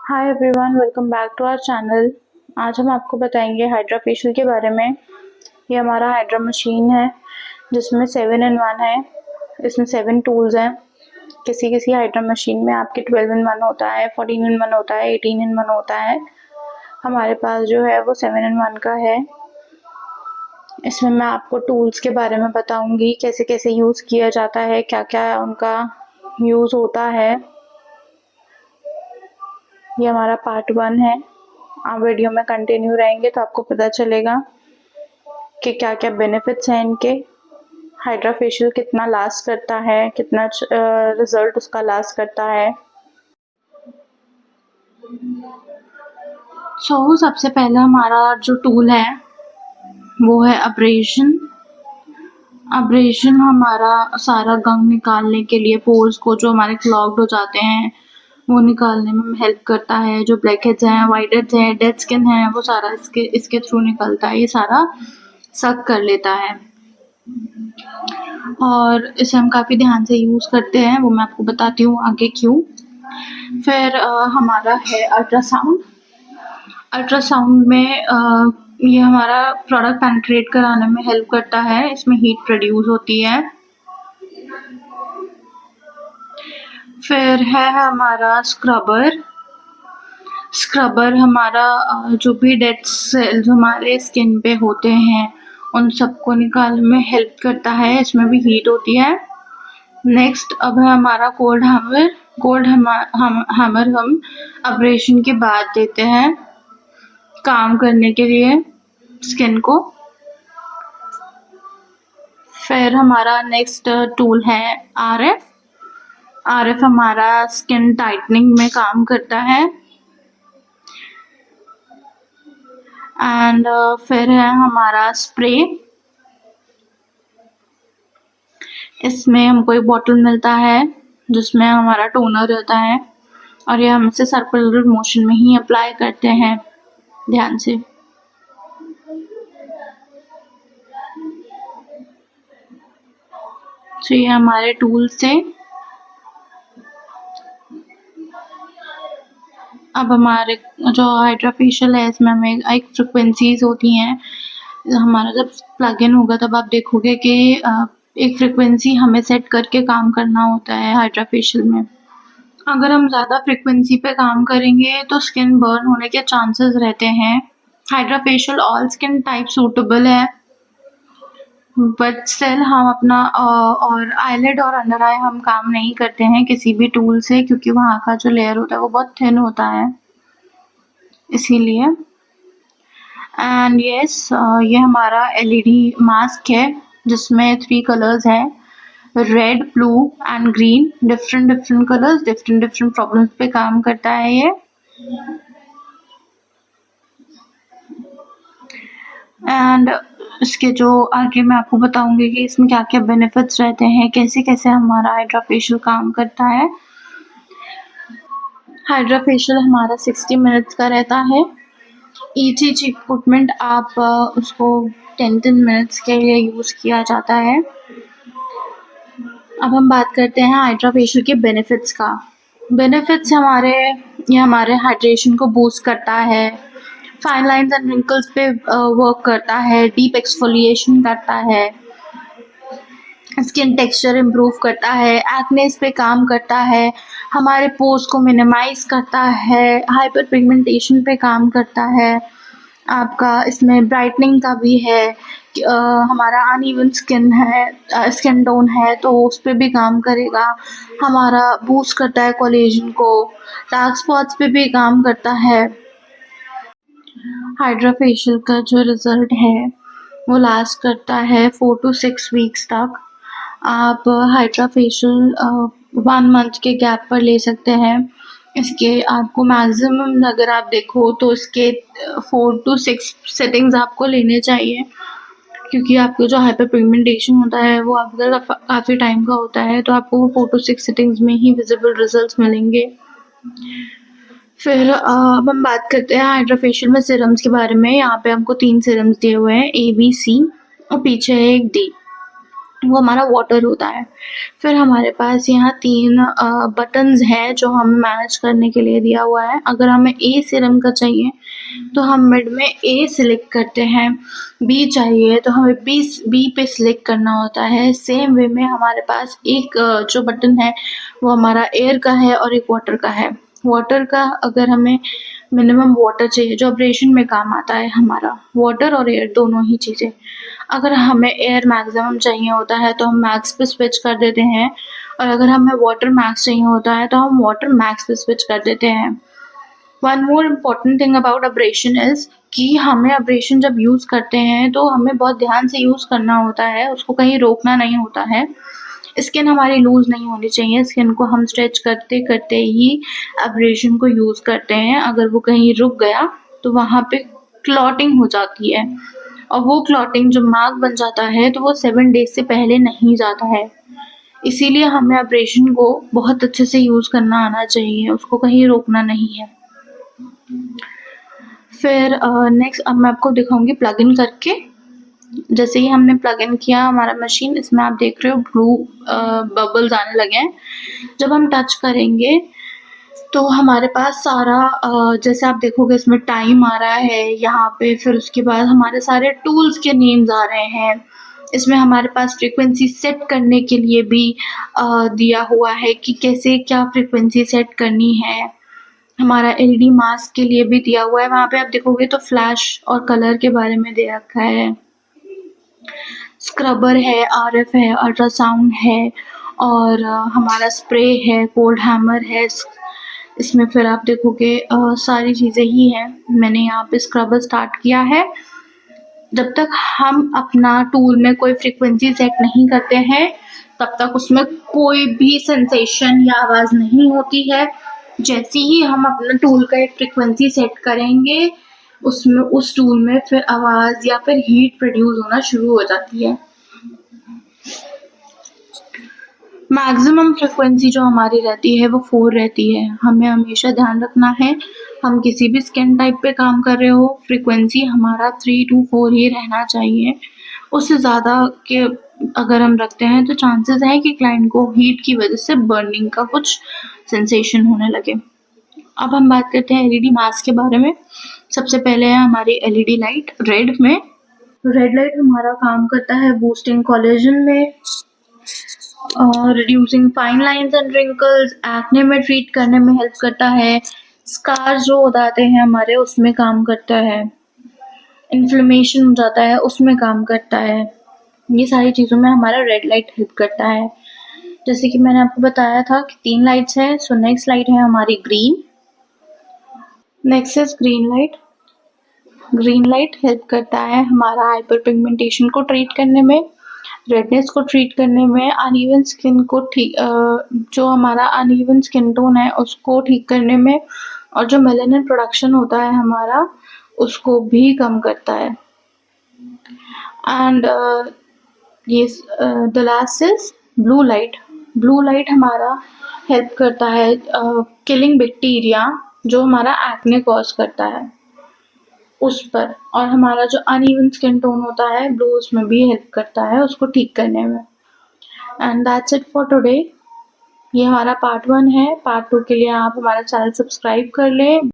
Hi everyone, welcome back to our channel. आज हम आपको बताएंगे हाइड्रा फेशियल के बारे में। ये हमारा हाइड्रा मशीन है जिसमें 7 in 1 है। इसमें 7 टूल्स हैं। किसी किसी हाइड्रा मशीन में आपके 12 in 1 होता है, 14 in 1 होता है, 18 in 1 होता है। हमारे पास जो है वो 7 in 1 का है। इसमें मैं आपको टूल्स के बारे में बताऊंगी, कैसे कैसे यूज़ किया जाता है, क्या क्या उनका यूज़ होता है। ये हमारा पार्ट 1 है। आप वीडियो में कंटिन्यू रहेंगे तो आपको पता चलेगा कि क्या क्या बेनिफिट्स हैं इनके। हाइड्रा फेशियल कितना लास्ट करता है, कितना रिजल्ट उसका लास्ट करता है। सबसे पहले हमारा जो टूल है वो है अब्रेशन। अब्रेशन हमारा सारा गंग निकालने के लिए, पोर्स को जो हमारे क्लॉग्ड हो जाते हैं वो निकालने में हेल्प करता है। जो ब्लैक हेड्स हैं, वाइट हेड्स हैं, डेड स्किन है, वो सारा इसके थ्रू निकलता है। ये सारा सक कर लेता है और इसे हम काफ़ी ध्यान से यूज़ करते हैं, वो मैं आपको बताती हूँ आगे क्यों। फिर हमारा है अल्ट्रासाउंड। अल्ट्रासाउंड में ये हमारा प्रोडक्ट पेनिट्रेट कराने में हेल्प करता है। इसमें हीट प्रोड्यूस होती है। फिर है हमारा स्क्रबर। स्क्रबर हमारा जो भी डेड सेल्स हमारे स्किन पे होते हैं उन सबको निकालने में हेल्प करता है। इसमें भी हीट होती है। नेक्स्ट अब है हमारा कोल्ड हैमर। कोल्ड हैमर हम अब्रेशन के बाद देते हैं काम करने के लिए स्किन को। फिर हमारा नेक्स्ट टूल है आरएफ। आरएफ हमारा स्किन टाइटनिंग में काम करता है। एंड फिर है हमारा स्प्रे। इसमें हमको एक बॉटल मिलता है जिसमें हमारा टोनर रहता है और ये हम इसे सर्कुलर मोशन में ही अप्लाई करते हैं ध्यान से। तो ये हमारे टूल्स थे। अब हमारे जो हाइड्रा फेशियल है इसमें हमें एक फ्रिक्वेंसीज होती हैं। हमारा जब प्लग इन होगा तब आप देखोगे कि एक फ्रिक्वेंसी हमें सेट करके काम करना होता है हाइड्रा फेशियल में। अगर हम ज़्यादा फ्रिक्वेंसी पे काम करेंगे तो स्किन बर्न होने के चांसेस रहते हैं। Hydra facial all skin type suitable है, बट स्टिल हम अपना और आईलिड और अंडर आई हम काम नहीं करते हैं किसी भी टूल से, क्योंकि वहाँ का जो लेयर होता है वो बहुत थिन होता है इसीलिए। एंड यस, ये हमारा एलईडी मास्क है जिसमें 3 कलर्स हैं, red, blue and green. Different different colours different different problems पे काम करता है ये। एंड इसके जो आगे मैं आपको बताऊंगी कि इसमें क्या क्या बेनिफिट्स रहते हैं, कैसे कैसे हमारा हाइड्रा फेशियल काम करता है। हाइड्रा फेशियल हमारा 60 मिनट्स का रहता है। ईच इक्विपमेंट आप उसको 10 मिनट्स के लिए यूज़ किया जाता है। अब हम बात करते हैं हाइड्रा फेशियल के बेनिफिट्स का। बेनिफिट्स ये हमारे हाइड्रेशन को बूस्ट करता है, फाइन लाइंस एंड रिंकल्स पे वर्क करता है, डीप एक्सफोलिएशन करता है, स्किन टेक्सचर इम्प्रूव करता है, एक्नेस पे काम करता है, हमारे पोर्स को मिनिमाइज करता है, हाइपर पिगमेंटेशन पे काम करता है। आपका इसमें ब्राइटनिंग का भी है। हमारा अनइवन स्किन है, स्किन टोन है तो उस पर भी काम करेगा। हमारा बूस्ट करता है कोलेजन को, डार्क स्पॉट्स पे भी काम करता है। हाइड्रा फेशियल का जो रिज़ल्ट है वो लास्ट करता है 4 to 6 वीक्स तक। आप हाइड्रा फेशियल 1 मंथ के गैप पर ले सकते हैं। इसके आपको मैक्सिमम अगर आप देखो तो इसके 4 to 6 सेटिंग्स आपको लेने चाहिए, क्योंकि आपको जो हाइपर पिगमेंटेशन होता है वो अगर काफ़ी टाइम का होता है तो आपको वो 4 to 6 सेटिंग्स में ही विजिबल रिजल्ट्स मिलेंगे। फिर अब हम बात करते हैं हाइड्रा फेशियल में सीरम्स के बारे में। यहाँ पे हमको 3 सीरम्स दिए हुए हैं, A B C और पीछे है एक D। वो हमारा वाटर होता है। फिर हमारे पास यहाँ 3 बटन्स हैं जो हमें मैनेज करने के लिए दिया हुआ है। अगर हमें ए सीरम का चाहिए तो हम मिड में ए सिलेक्ट करते हैं, बी चाहिए तो हमें बी पे सिलेक्ट करना होता है। सेम वे में हमारे पास एक जो बटन है वो हमारा एयर का है और एक वाटर का है। वाटर का अगर हमें मिनिमम वाटर चाहिए जो अब्रेशन में काम आता है, हमारा वाटर और एयर दोनों ही चीज़ें। अगर हमें एयर मैक्सिमम चाहिए होता है तो हम मैक्स पे स्विच कर देते हैं, और अगर हमें वाटर मैक्स चाहिए होता है तो हम वाटर मैक्स पे स्विच कर देते हैं। One more important thing about abrasion is कि हमें अब्रेशन जब यूज़ करते हैं तो हमें बहुत ध्यान से यूज़ करना होता है, उसको कहीं रोकना नहीं होता है। स्किन हमारी लूज नहीं होनी चाहिए, स्किन को हम स्ट्रेच करते करते ही अब्रेशन को यूज़ करते हैं। अगर वो कहीं रुक गया तो वहाँ पे क्लॉटिंग हो जाती है, और वो क्लॉटिंग जो मार्क बन जाता है तो वो 7 डेज से पहले नहीं जाता है। इसीलिए हमें अब्रेशन को बहुत अच्छे से यूज़ करना आना चाहिए, उसको कहीं रोकना नहीं है। फिर नेक्स्ट अब मैं आपको दिखाऊंगी प्लग इन करके। जैसे ही हमने प्लग इन किया हमारा मशीन, इसमें आप देख रहे हो ब्लू बबल्स आने लगे हैं। जब हम टच करेंगे तो हमारे पास सारा जैसे आप देखोगे इसमें टाइम आ रहा है यहाँ पे, फिर उसके बाद हमारे सारे टूल्स के नेम्स आ रहे हैं। इसमें हमारे पास फ्रीक्वेंसी सेट करने के लिए भी दिया हुआ है कि कैसे क्या फ्रीक्वेंसी सेट करनी है। हमारा एलईडी मास्क के लिए भी दिया हुआ है, वहाँ पे आप देखोगे तो फ्लैश और कलर के बारे में दे रखा है। स्क्रबर है, आरएफ है, अल्ट्रासाउंड है, और हमारा स्प्रे है, कोल्ड हैमर है। इसमें फिर आप देखोगे सारी चीज़ें ही हैं। मैंने यहाँ पे स्क्रबर स्टार्ट किया है। जब तक हम अपना टूल में कोई फ्रीक्वेंसी सेट नहीं करते हैं तब तक उसमें कोई भी सेंसेशन या आवाज़ नहीं होती है। जैसे ही हम अपना टूल का एक फ्रीक्वेंसी सेट करेंगे उसमें उस टूल में फिर आवाज़ या फिर हीट प्रोड्यूस होना शुरू हो जाती है। मैक्सिमम फ्रिक्वेंसी जो हमारी रहती है वो 4 रहती है। हमें हमेशा ध्यान रखना है, हम किसी भी स्किन टाइप पे काम कर रहे हो फ्रिक्वेंसी हमारा 3 to 4 ही रहना चाहिए। उससे ज़्यादा के अगर हम रखते हैं तो चांसेस है कि क्लाइंट को हीट की वजह से बर्निंग का कुछ सेंसेशन होने लगे। अब हम बात करते हैं एलईडी मास्क के बारे में। सबसे पहले है हमारी एलईडी लाइट रेड में। रेड लाइट हमारा काम करता है बूस्टिंग कोलेजन में, reducing fine lines and wrinkles, acne में ट्रीट करने में हेल्प करता है, स्कार्स जो हो जाते हैं हमारे उसमें काम करता है, इन्फ्लेमेशन हो जाता है उसमें काम करता है। ये सारी चीज़ों में हमारा रेड लाइट हेल्प करता है। जैसे कि मैंने आपको बताया था कि 3 लाइट्स हैं। सो नेक्स्ट लाइट है हमारी green. Next is green light. Green light help करता है हमारा हाइपर पिगमेंटेशन को ट्रीट करने में, रेडनेस को ट्रीट करने में, अनइवन स्किन को ठीक जो हमारा अनइवन स्किन टोन है उसको ठीक करने में, और जो मेलानिन प्रोडक्शन होता है हमारा उसको भी कम करता है। एंड ये the last is blue light. Blue light हमारा हेल्प करता है किलिंग बैक्टीरिया जो हमारा एक्ने कॉज करता है उस पर, और हमारा जो अनइवन स्किन टोन होता है ब्लू उसमें भी हेल्प करता है उसको ठीक करने में। And that's it for today. ये हमारा पार्ट 1 है। पार्ट 2 के लिए आप हमारा चैनल सब्सक्राइब कर लें।